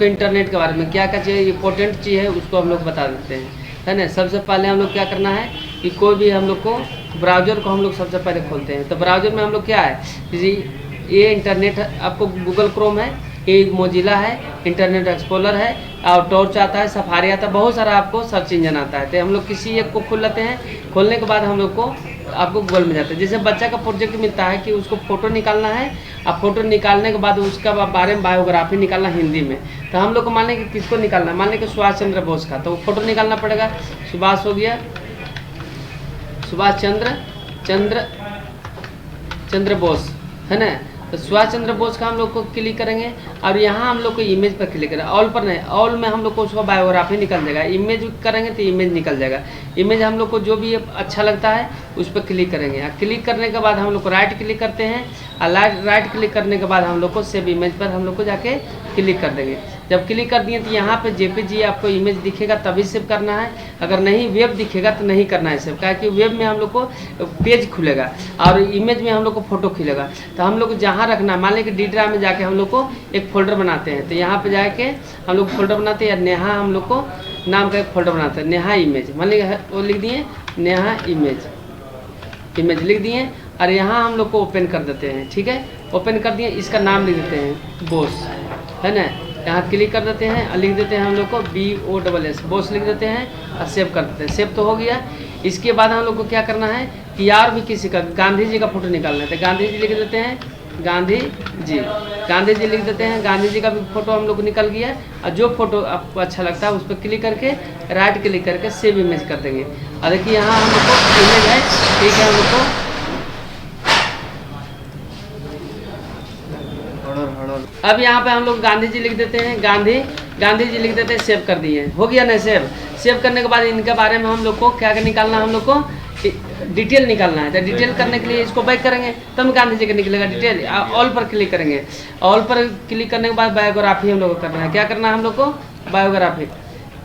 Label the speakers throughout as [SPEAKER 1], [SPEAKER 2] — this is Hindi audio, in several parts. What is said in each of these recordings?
[SPEAKER 1] इंटरनेट के बारे में क्या क्या चीज़ इंपॉर्टेंट चीज़ है उसको हम लोग बता देते हैं, है ना। सबसे पहले हम लोग क्या करना है कि कोई भी हम लोग को ब्राउज़र को हम लोग सबसे पहले खोलते हैं। तो ब्राउज़र में हम लोग क्या है, ये इंटरनेट आपको गूगल क्रोम है, ये मोजिला है, इंटरनेट एक्सप्लोरर है, और टॉर्च आता है, सफारी आता है, बहुत सारा आपको सर्च इंजन आता है। तो हम लोग किसी एक को खोल लेते हैं। खोलने के बाद हम लोग को आपको गूगल में जाता है। जैसे बच्चा का प्रोजेक्ट मिलता है कि उसको फ़ोटो निकालना है, अब फ़ोटो निकालने के बाद उसका बारे में बायोग्राफी निकालना हिंदी में। तो हम लोग को मान लें कि किसको निकालना है, मान लें कि सुभाष चंद्र बोस का, तो फ़ोटो निकालना पड़ेगा। सुभाष हो गया, सुभाष चंद्र बोस, है ना। तो सुभाष चंद्र बोस का हम लोग को क्लिक करेंगे और यहाँ हम लोग को इमेज पर क्लिक करें। ऑल पर नहीं, ऑल में हम लोग को उसका बायोग्राफी निकल जाएगा। इमेज करेंगे तो इमेज निकल जाएगा। इमेज हम लोग को जो भी अच्छा लगता है उस पर क्लिक करेंगे। क्लिक करने के बाद हम लोग को राइट क्लिक करते हैं और राइट क्लिक करने के बाद हम लोग को सेव इमेज पर हम लोग को जाके क्लिक कर देंगे। जब क्लिक कर दिए तो यहाँ पे जेपीजी आपको इमेज दिखेगा तभी सेव करना है। अगर नहीं वेब दिखेगा तो नहीं करना है सेव, क्या कि वेब में हम लोग को पेज खुलेगा और इमेज में हम लोग को फोटो खुलेगा। तो हम लोग को जहाँ रखना है, मान लें कि डी ड्राइव में जाके हम लोग को एक फोल्डर बनाते हैं। तो यहाँ पे जाके हम लोग फोल्डर बनाते हैं, नेहा हम लोग को नाम का एक फोल्डर बनाते हैं, नेहा इमेज, मान लीजिए वो लिख दिए नेहा इमेज लिख दिए और यहाँ हम लोग को ओपन कर देते हैं। ठीक है, ओपन कर दिए, इसका नाम लिख देते हैं बोस, है ना। यहाँ क्लिक कर देते हैं और लिख देते हैं हम लोग को BOSS बोस लिख देते हैं और सेव कर देते हैं। सेव तो हो गया। इसके बाद हम लोग को क्या करना है कि यार भी किसी का गांधी जी का फोटो निकालना है। तो गांधी जी लिख देते हैं, गांधी जी लिख देते हैं। गांधी जी का भी फोटो हम लोग को निकल गया। और जो फोटो आपको अच्छा लगता है उस पर क्लिक करके राइट क्लिक करके सेव इमेज कर देंगे। और देखिए यहाँ हम लोग को इमेज है, ठीक है। हम लोग को अब यहाँ पे हम लोग गांधी जी लिख देते हैं, गांधी जी लिख देते हैं, सेव कर दिए। हो गया ना सेव करने के बाद इनके बारे में हम लोग को क्या निकालना है, हम लोग को डिटेल निकालना है। तो डिटेल करने के लिए इसको बैक करेंगे तब गांधी जी का निकलेगा डिटेल। ऑल पर क्लिक करेंगे। ऑल पर क्लिक करने के बाद बायोग्राफी हम लोग को करना है। क्या करना है हम लोग को, बायोग्राफी।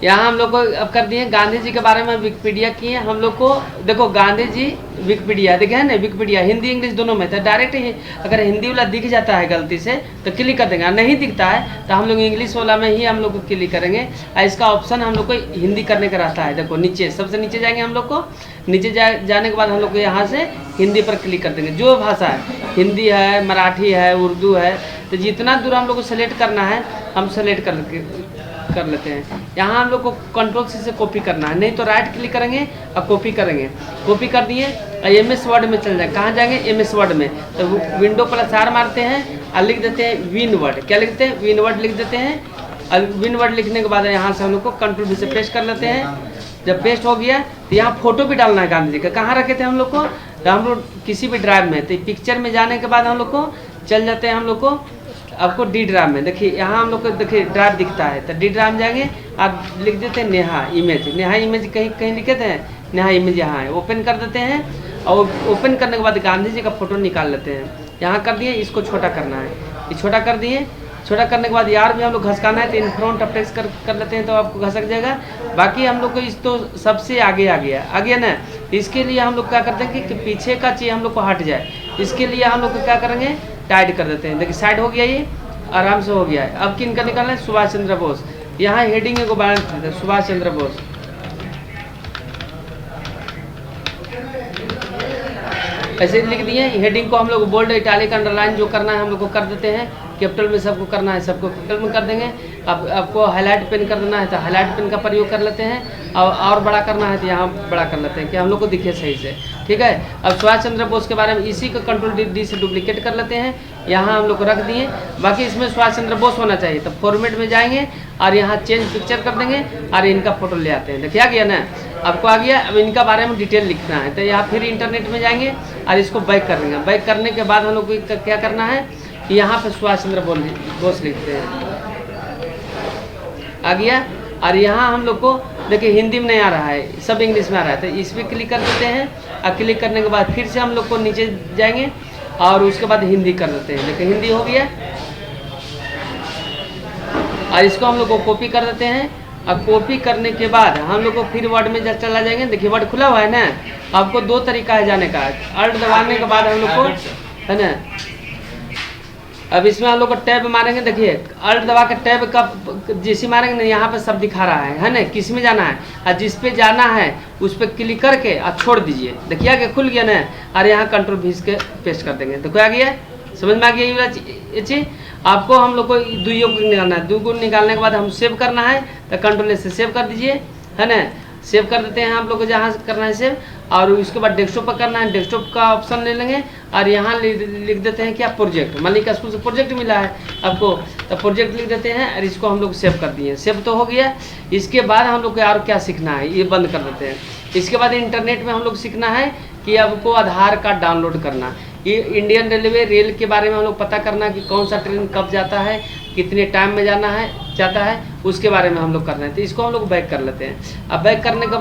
[SPEAKER 1] यहाँ हम लोग को अब कर दिए। गांधी जी के बारे में विकिपीडिया किए हम लोग को। देखो गांधी जी विकिपीडिया देखे है ना, विकिपीडिया हिंदी इंग्लिश दोनों में था। डायरेक्ट ही अगर हिंदी वाला दिख जाता है गलती से तो क्लिक कर देंगे, नहीं दिखता है तो हम लोग इंग्लिश वाला में ही हम लोग को क्लिक करेंगे। और इसका ऑप्शन हम लोग को हिंदी करने का रहता है। देखो नीचे, सबसे नीचे जाएंगे हम लोग को। नीचे जाने के बाद हम लोग को यहाँ से हिंदी पर क्लिक कर देंगे। जो भाषा है, हिंदी है, मराठी है, उर्दू है, तो जितना दूर हम लोग को सेलेक्ट करना है हम सेलेक्ट कर लेते हैं। यहाँ हम लोग को कंट्रोल से कॉपी करना है, नहीं तो राइट क्लिक करेंगे और कॉपी करेंगे। कॉपी कर दिए MS वर्ड में चल जाए। कहाँ जाएंगे, MS वर्ड में। तो विंडो +R मारते हैं और लिख देते हैं विन वर्ड। क्या लिखते हैं, विन वर्ड लिख देते हैं। और विन वर्ड लिखने के बाद यहाँ से हम लोग को कंट्रोल V से पेस्ट कर लेते हैं। जब पेस्ट हो गया तो यहाँ फोटो भी डालना है गांधी जी का। कहाँ रखे थे हम लोग को, तो हम लोग किसी भी ड्राइव में। तो पिक्चर में जाने के बाद हम लोग को चल जाते हैं हम लोग को आपको डी ड्राइव में। देखिए यहाँ हम लोग को देखिए ड्राइव दिखता है। तो डी ड्राइव में जाएंगे, आप लिख देते हैं नेहा इमेज कहीं लिखे थे, नेहा इमेज यहाँ है। ओपन कर देते हैं और ओपन करने के बाद गांधी जी का फोटो निकाल लेते हैं। यहाँ कर दिए, इसको छोटा करना है, ये छोटा कर दिए। छोटा करने के बाद यार भी हम लोग घसकाना है तो इन फ्रंट ऑफ टेक्स्ट कर लेते हैं तो आपको घसक जाएगा। बाकी हम लोग को इस तो सबसे आगे आ गया ना। इसके लिए हम लोग क्या करते हैं कि पीछे का चीज़ हम लोग को हट जाए, इसके लिए हम लोग को क्या करेंगे, टाइट कर देते हैं। देखिए साइड हो गया, ये आराम से हो गया है। अब किन का निकालना है, सुभाष चंद्र बोस। यहाँ हेडिंग को बना देते हैं, सुभाष चंद्र बोस। ऐसे लिख दिए। हेडिंग को हम लोग बोल्ड, इटालिक, अंडरलाइन जो करना है हम लोग को कर देते हैं। कैपिटल में सबको करना है, सबको कैपिटल में कर देंगे। अब आपको हाईलाइट पेन कर देना है तो हाईलाइट पेन का प्रयोग कर लेते हैं। और बड़ा करना है तो यहाँ बड़ा कर लेते हैं कि हम लोग को दिखे सही से। ठीक है, अब सुभाष चंद्र बोस के बारे में इसी को कंट्रोल D से डुप्लीकेट कर लेते हैं। यहाँ हम लोग को रख दिए। बाकी इसमें सुभाष चंद्र बोस होना चाहिए। तो फॉर्मेट में जाएंगे और यहाँ चेंज पिक्चर कर देंगे और इनका फोटो ले आते हैं। देखिए आ गया ना, आपको आ गया। अब इनका बारे में डिटेल लिखना है तो यहाँ फिर इंटरनेट में जाएंगे और इसको बैक कर देंगे। बैक करने के बाद हम लोग को क्या करना है कि यहाँ पे सुभाष चंद्र बोस लिखते हैं, आ गया। और यहाँ हम लोग को देखिए हिंदी में नहीं आ रहा है, सब इंग्लिश में आ रहा है। तो इस पर क्लिक कर देते हैं और क्लिक करने के बाद फिर से हम लोग को नीचे जाएंगे और उसके बाद हिंदी कर देते हैं। देखिए हिंदी हो गया। और इसको हम लोग को कॉपी कर देते हैं। अब कॉपी करने के बाद हम लोग को फिर वर्ड में चला जाएंगे। देखिए वर्ड खुला हुआ है ना। आपको दो तरीका है जाने का। अल्ट दबाने के बाद हम लोग को, है ना, अब इसमें हम लोग को टैब मारेंगे, देखिए अल्ट दबा के टैब का जैसे मारेंगे ना यहाँ पे सब दिखा रहा है ना, किस में जाना है और जिस पे जाना है उस पर क्लिक करके और छोड़ दीजिए। देखिए आगे खुल गया ना, और यहाँ कंट्रोल भी इसके पेस्ट कर देंगे। देखो आ गया, समझ में आ गया ये चीज़। आपको हम लोग को दुइयों को निकालना है, 2 को निकालने के बाद हम सेव करना है तो कंट्रोल से सेव कर दीजिए, है ना। सेव कर देते हैं हम लोग को जहाँ से करना है सेव, और उसके बाद डेस्कटॉप पर करना है, डेस्कटॉप का ऑप्शन ले लेंगे और यहाँ लिख देते हैं क्या, प्रोजेक्ट। मान लीजिए स्कूल से प्रोजेक्ट मिला है आपको, तो प्रोजेक्ट लिख देते हैं और इसको हम लोग सेव कर दिए। सेव तो हो गया। इसके बाद हम लोग को और क्या सीखना है, ये बंद कर देते हैं। इसके बाद इंटरनेट में हम लोग सीखना है कि आपको आधार कार्ड डाउनलोड करना, ये इंडियन रेलवे रेल के बारे में हम लोग पता करना कि कौन सा ट्रेन कब जाता है, कितने टाइम में जाता है, उसके बारे में हम लोग करना है। तो इसको हम लोग बैक कर लेते हैं। अब बैक करने का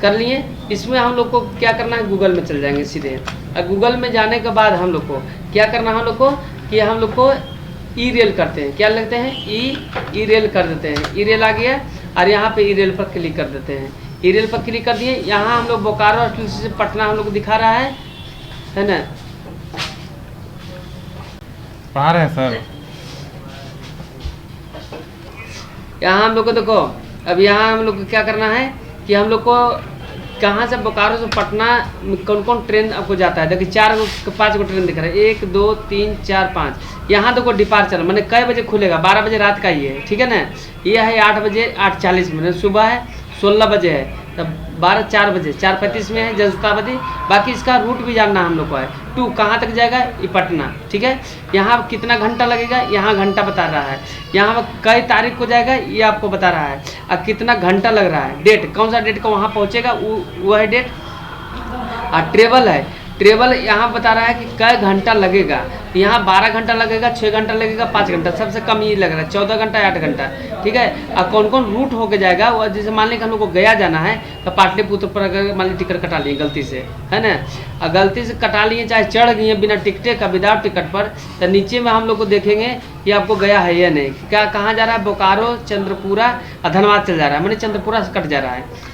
[SPEAKER 1] कर लिए, इसमें हम लोग को क्या करना है, गूगल में चल जाएंगे सीधे। और गूगल में जाने के बाद हम लोग को क्या करना है, हम लोग को कि हम लोग को ई रेल करते हैं, क्या लगते हैं, ई रेल कर देते हैं। ई रेल आ गया और यहाँ पे ई रेल पर क्लिक कर देते हैं। ई रेल पर क्लिक कर दिए। यहाँ हम लोग बोकारो से पटना हम लोग को दिखा रहा है ना।
[SPEAKER 2] कहाँ रहे सर?
[SPEAKER 1] यहाँ हम लोग को देखो, अब यहाँ हम लोग को क्या करना है कि हम लोग को कहाँ से, बोकारो से पटना कौन कौन ट्रेन आपको जाता है। देखिए 5 गो ट्रेन दिख रहा है, 1 2 3 4 5। यहाँ देखो डिपार्चर मैंने कई बजे खुलेगा, 12 बजे रात का ही है, ठीक है ना। ये है 8 बजे 8:40 सुबह है, 16 बजे है, तब 12 4 बजे 4:35 में है जनशताब्दी। बाकी इसका रूट भी जानना हम लोग को है। 2 कहाँ तक जाएगा, ये पटना, ठीक है। यहाँ कितना घंटा लगेगा, यहाँ घंटा बता रहा है। यहाँ कई तारीख को जाएगा ये आपको बता रहा है, और कितना घंटा लग रहा है, डेट कौन सा डेट को वहाँ पहुँचेगा वो है डेट। और ट्रेवल है, ट्रेवल यहाँ बता रहा है कि कई घंटा लगेगा। यहाँ 12 घंटा लगेगा, 6 घंटा लगेगा, 5 घंटा, सबसे कम ये लग रहा है 14 घंटा 8 घंटा, ठीक है। और कौन कौन रूट होके जाएगा वो, जैसे मान लीजिए हम लोग को गया जाना है तो पाटलिपुत्र पर अगर मान लीजिए टिकट कटा लिए गलती से, है ना, और गलती से कटा लिए चाहे चढ़ गए बिना टिकटे का, विदाउट टिकट पर, तो नीचे में हम लोग को देखेंगे कि आपको गया है या नहीं, क्या कहाँ जा रहा है, बोकारो चंद्रपुरा और धनबाद चल जा रहा है, मैंने चंद्रपुरा से कट जा रहा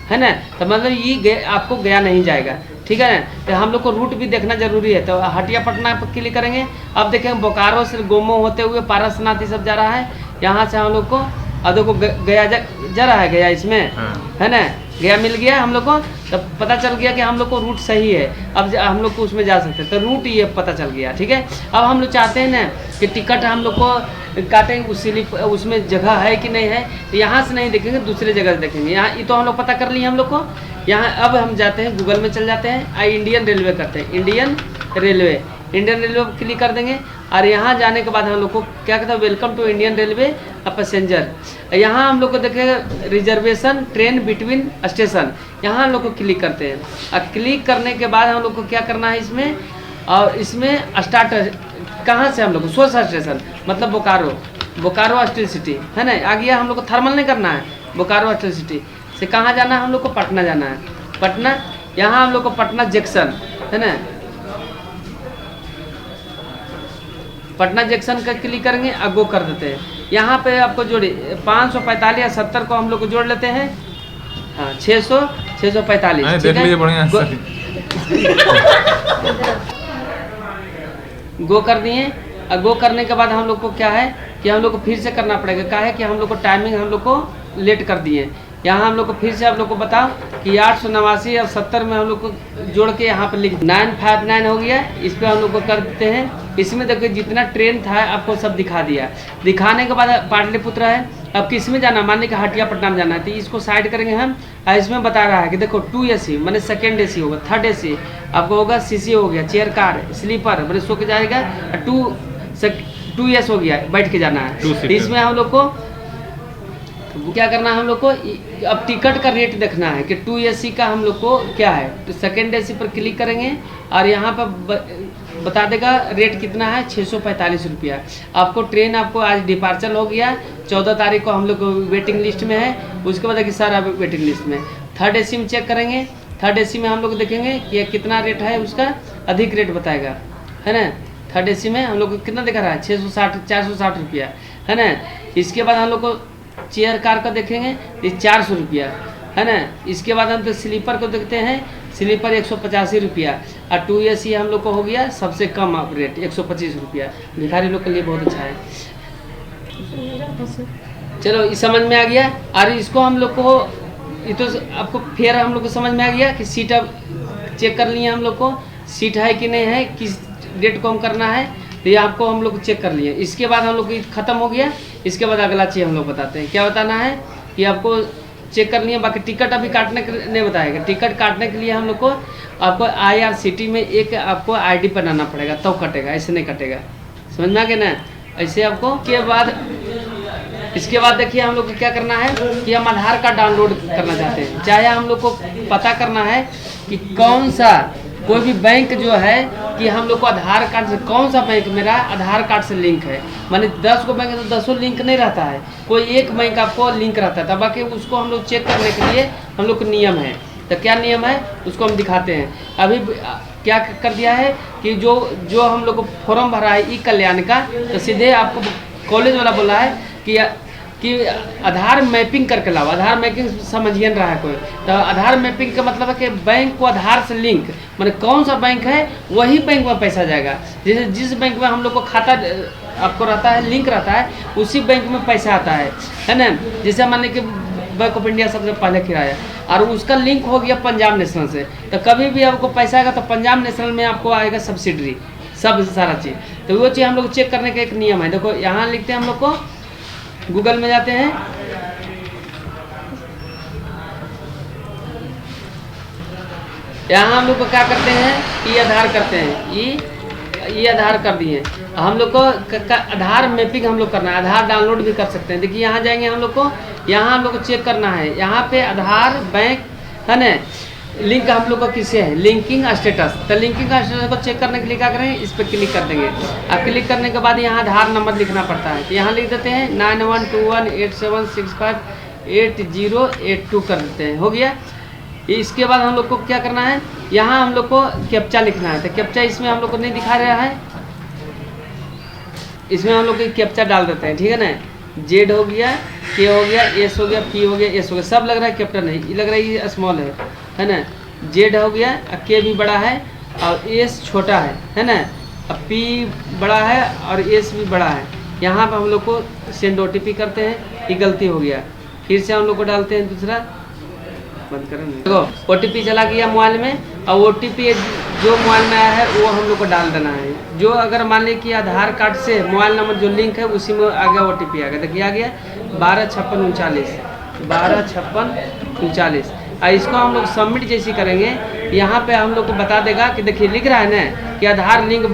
[SPEAKER 1] है ना। तो मतलब ये आपको गया नहीं जाएगा, ठीक है ना। तो हम लोग को रूट भी देखना जरूरी है। तो हटिया पटना पर क्लिक करेंगे। अब देखेंगे बोकारो से गोमो होते हुए पारसनाथ सब जा रहा है। यहाँ से हम लोग को अब देखो गया जा रहा है, गया इसमें, है ना, गया मिल गया हम लोग को। तब पता चल गया कि हम लोग को रूट सही है, अब हम लोग को उसमें जा सकते हैं। तो रूट ये पता चल गया, ठीक है। अब हम लोग चाहते हैं ना कि टिकट हम लोग को काटेंगे, उसमें जगह है कि नहीं है, तो यहाँ से नहीं देखेंगे, दूसरे जगह से देखेंगे। यहाँ ये तो हम लोग पता कर लिए हम लोग को। यहाँ अब हम जाते हैं गूगल में चल जाते हैं, इंडियन रेलवे करते हैं, इंडियन रेलवे पर क्लिक कर देंगे। और यहाँ जाने के बाद हम लोग को क्या कहते हैं, welcome to Indian railway passenger. यहाँ हम लोग को देखेगा रिजर्वेशन ट्रेन बिटवीन स्टेशन, यहाँ हम लोग को क्लिक करते हैं। और क्लिक करने के बाद हम लोग को क्या करना है इसमें, और इसमें स्टार्ट कहाँ से हम लोग को, सोसा स्टेशन मतलब बोकारो स्टील सिटी, है ना। आ गया, हम लोग को थर्मल नहीं करना है, बोकारो स्टील सिटी से कहाँ जाना है, हम लोग को पटना जाना है, पटना। यहाँ हम लोग को पटना जंक्शन, है ना, पटना जंक्शन का क्लिक करेंगे और गो कर देते हैं। यहाँ पे आपको जोड़े 545 या 70 को हम लोग को जोड़ लेते हैं, हाँ 645, ठीक है। गो कर दिए। और गो करने के बाद हम लोग को क्या है कि हम लोग को फिर से करना पड़ेगा, क्या है कि हम लोग को टाइमिंग हम लोग को लेट कर दिए। यहाँ हम लोग को फिर से आप लोग को बताओ कि 889 और 70 में हम लोग को जोड़ के यहाँ पर लिख 959 हो गया। इस पर हम लोग को कर देते हैं। इसमें देखिए जितना ट्रेन था आपको सब दिखा दिया। दिखाने के बाद पाटलिपुत्र है, अब किस में जाना, मान लीजिए हटिया पटना में जाना है, तो इसको साइड करेंगे हम। इसमें बता रहा है कि देखो 2 AC मैंने सेकेंड AC होगा, 3rd AC आपको होगा, CC हो गया, चेयर कार, स्लीपर मैंने सो के जाएगा, 2S हो गया, बैठ के जाना है। तो इसमें हम लोग को क्या करना है, हम लोग को अब टिकट का रेट देखना है कि 2 AC का हम लोग को क्या है। तो सेकेंड AC पर क्लिक करेंगे और यहाँ पर बता देगा रेट कितना है, 645 रुपया। आपको ट्रेन आपको आज डिपार्चर हो गया, 14 तारीख को हम लोग वेटिंग लिस्ट में है। उसके बाद कि सर आप वेटिंग लिस्ट में 3rd AC में चेक करेंगे। 3rd AC में हम लोग देखेंगे कि कितना रेट है, उसका अधिक रेट बताएगा, है ना। 3rd AC में हम लोग को कितना दिखा रहा है, 460 रुपया, है ना। इसके बाद हम लोग को चेयर कार का देखेंगे, 400 रुपया, है ना। इसके बाद हम तो स्लीपर को देखते हैं, स्लीपर 185 रुपया, और 2 AC हम लोग को हो गया सबसे कम रेट 125 रुपया। भिखारी लोग के लिए बहुत अच्छा है। चलो ये समझ में आ गया। और इसको हम लोग को ये तो आपको फिर हम लोग को समझ में आ गया कि सीट अब चेक कर लिए हम लोग को, सीट है कि नहीं है, किस डेट को हम करना है, तो ये आपको हम लोग चेक कर लिए। इसके बाद हम लोग ख़त्म हो गया। इसके बाद अगला चीज़ हम लोग बताते हैं। क्या बताना है कि आपको चेक कर लिए। बाकी टिकट अभी काटने के नहीं बताएगा। टिकट काटने के लिए हम लोग को आपको IRCTC में एक आपको ID बनाना पड़ेगा, तब कटेगा, ऐसे नहीं कटेगा। समझ में आ गया ना? ऐसे आपको इसके बाद देखिए हम लोग को क्या करना है कि हम आधार कार्ड डाउनलोड करना चाहते हैं। चाहे हम लोग को पता करना है कि कौन सा कोई भी बैंक जो है कि हम लोग को आधार कार्ड से कौन सा बैंक मेरा आधार कार्ड से लिंक है। माने 10 को बैंक है तो 10 लिंक नहीं रहता है, कोई एक बैंक आपको लिंक रहता है। तब बाकी उसको हम लोग चेक करने के लिए हम लोग को नियम है। तो क्या नियम है उसको हम दिखाते हैं। अभी क्या कर दिया है कि जो हम लोग को फॉर्म भरा है ई-कल्याण का, तो सीधे आपको कॉलेज वाला बोला है कि आधार मैपिंग करके लाओ। आधार मैपिंग समझिए रहा है कोई, तो आधार मैपिंग का मतलब है कि बैंक को आधार से लिंक, माने कौन सा बैंक है वही बैंक में पैसा जाएगा। जैसे जिस बैंक में हम लोग को खाता आपको रहता है, लिंक रहता है, उसी बैंक में पैसा आता है ना। जैसे माने कि बैंक ऑफ इंडिया सबसे पहले किराया, और उसका लिंक हो गया पंजाब नेशनल से, तो कभी भी आपको पैसा आएगा तो पंजाब नेशनल में आपको आएगा सब्सिडरी, सब सारा चीज़। तो वो चीज़ हम लोग चेक करने का एक नियम है। देखो यहाँ लिखते हैं हम लोग को, गूगल में जाते हैं, यहाँ हम लोग को क्या करते हैं, ई आधार करते हैं, ई आधार कर दिए। हम लोग को आधार मैपिंग हम लोग करना है। आधार डाउनलोड भी कर सकते हैं। देखिए यहाँ जाएंगे हम लोग को, यहाँ हम लोग को चेक करना है। यहाँ पे आधार बैंक है ना, लिंक हम लोग को किसे है, लिंकिंग स्टेटस। तो लिंकिंग स्टेटस को चेक करने के लिए क्या करेंगे, इस पर क्लिक कर देंगे। अब क्लिक करने के बाद यहाँ आधार नंबर लिखना पड़ता है, तो यहाँ लिख देते हैं 912187658082 कर देते हैं, हो गया। इसके बाद हम लोग को क्या करना है, यहाँ हम लोग को कैप्चा लिखना है। तो कैप्चा इसमें हम लोग को नहीं दिखा रहा है, इसमें हम लोग को कैप्चा डाल देते हैं, ठीक है ना। जेड हो गया, के हो गया, एस हो गया, पी हो गया, एस हो गया, सब लग रहा है कैपिटल नहीं, ये लग रहा है ये स्मॉल है ना। जेड हो गया, के भी बड़ा है और एस छोटा है ना। अब पी बड़ा है और एस भी बड़ा है। यहाँ पर हम लोग को सेंड OTP करते हैं, ये गलती हो गया। फिर से हम लोग को डालते हैं दूसरा, बंद करें। देखो OTP चला गया मोबाइल में, और OTP जो मोबाइल में आया है वो हम लोग को डाल देना है। जो अगर मान लीजिए कि आधार कार्ड से मोबाइल नंबर जो लिंक है उसी में आ गया OTP आ गया। देखिए आ गया 125639। और इसको हम लोग सबमिट जैसी करेंगे, यहाँ पे हम लोग को बता देगा कि देखिए लिख रहा है ना कि आधार लिंक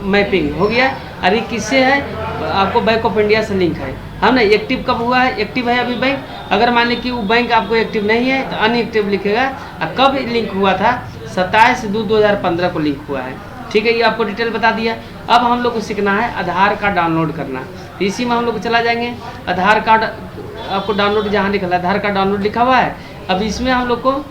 [SPEAKER 1] मैपिंग हो गया। अरे किससे है, आपको बैंक ऑफ इंडिया से लिंक है हम ना। एक्टिव कब हुआ है, एक्टिव है अभी बैंक। अगर मान लीजिए कि वो बैंक आपको एक्टिव नहीं है तो अनएक्टिव लिखेगा। और कब लिंक हुआ था, 27/2/2015 को लिंक हुआ है, ठीक है। ये आपको डिटेल बता दिया। अब हम लोग को सीखना है आधार कार्ड डाउनलोड करना। तो इसी में हम लोग चला जाएंगे। आधार कार्ड आपको डाउनलोड जहाँ लिखा है आधार कार्ड डाउनलोड लिखा हुआ है। अब इसमें हम लोग को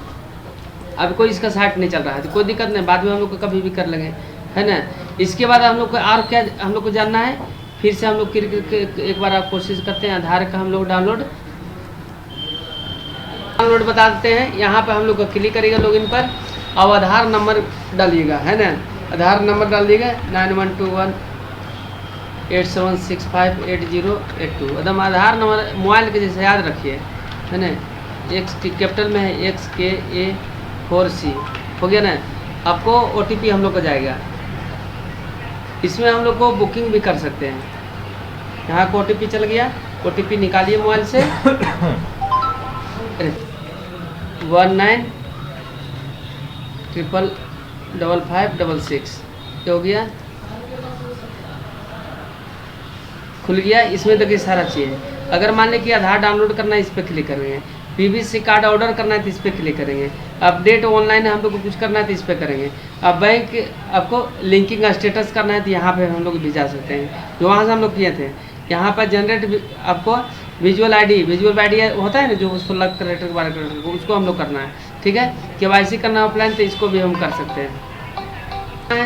[SPEAKER 1] अब कोई इसका साइट नहीं चल रहा है तो कोई दिक्कत नहीं, बाद में हम लोग को कभी भी कर लेंगे, है ना। इसके बाद हम लोग को और क्या हम लोग को जानना है, फिर से हम लोग एक बार आप कोशिश करते हैं। आधार का हम लोग डाउनलोड बता देते हैं। यहाँ पे हम लोग को क्लिक करेगा लॉगिन पर, और आधार नंबर डालिएगा, है ना। आधार नंबर डाल दिएगा 912187658082। एकदम आधार नंबर मोबाइल के जैसे याद रखिए, है ना। एक्स कैपिटल में है, XKA4C हो गया ना। आपको OTP हम लोग को जाएगा। इसमें हम लोग को बुकिंग भी कर सकते हैं। यहाँ को OTP चल गया, OTP निकालिए मोबाइल से 19555566 हो गया, खुल गया। इसमें देखिए सारा चीज़ है। अगर मान लें कि आधार डाउनलोड करना है, इस पर क्लिक करेंगे। PVC कार्ड ऑर्डर करना है तो इस पर क्लिक करेंगे। अपडेट ऑनलाइन हम लोग को कुछ करना है तो इस पर करेंगे। अब बैंक आपको लिंकिंग स्टेटस करना है तो यहाँ पे हम लोग भी जा सकते हैं, जो वहाँ से हम लोग किए थे। यहाँ पर जनरेट आपको विजुअल आईडी होता है ना, जो उसको लग करेक्टर 12 करेक्टर को, उसको हम लोग करना है, ठीक है। KYC करना ऑफलाइन तो इसको भी हम कर सकते हैं।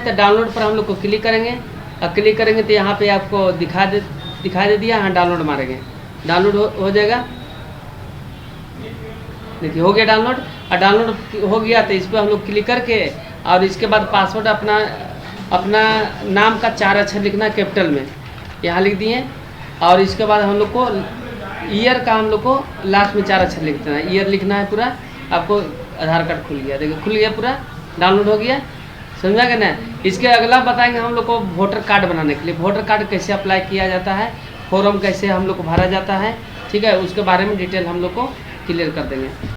[SPEAKER 1] तो डाउनलोड पर हम लोग को क्लिक करेंगे, और क्लिक करेंगे तो यहाँ पे आपको दिखा दे दिया। हाँ डाउनलोड मारेंगे, डाउनलोड हो जाएगा। देखिए हो गया डाउनलोड। और डाउनलोड हो गया तो इस पर हम लोग क्लिक करके और इसके बाद पासवर्ड अपना नाम का 4 अक्षर लिखना है कैपिटल में, यहाँ लिख दिए। और इसके बाद हम लोग को ईयर का हम लोग को लास्ट में 4 अक्षर लिख देना है, ईयर लिखना है पूरा। आपको आधार कार्ड खुल गया, देखिए खुल गया, पूरा डाउनलोड हो गया। समझा गया ना। इसके अगला बताएंगे हम लोग को वोटर कार्ड बनाने के लिए, वोटर कार्ड कैसे अप्लाई किया जाता है, फॉर्म कैसे हम लोग को भरा जाता है, ठीक है, उसके बारे में डिटेल हम लोग को क्लियर कर देंगे।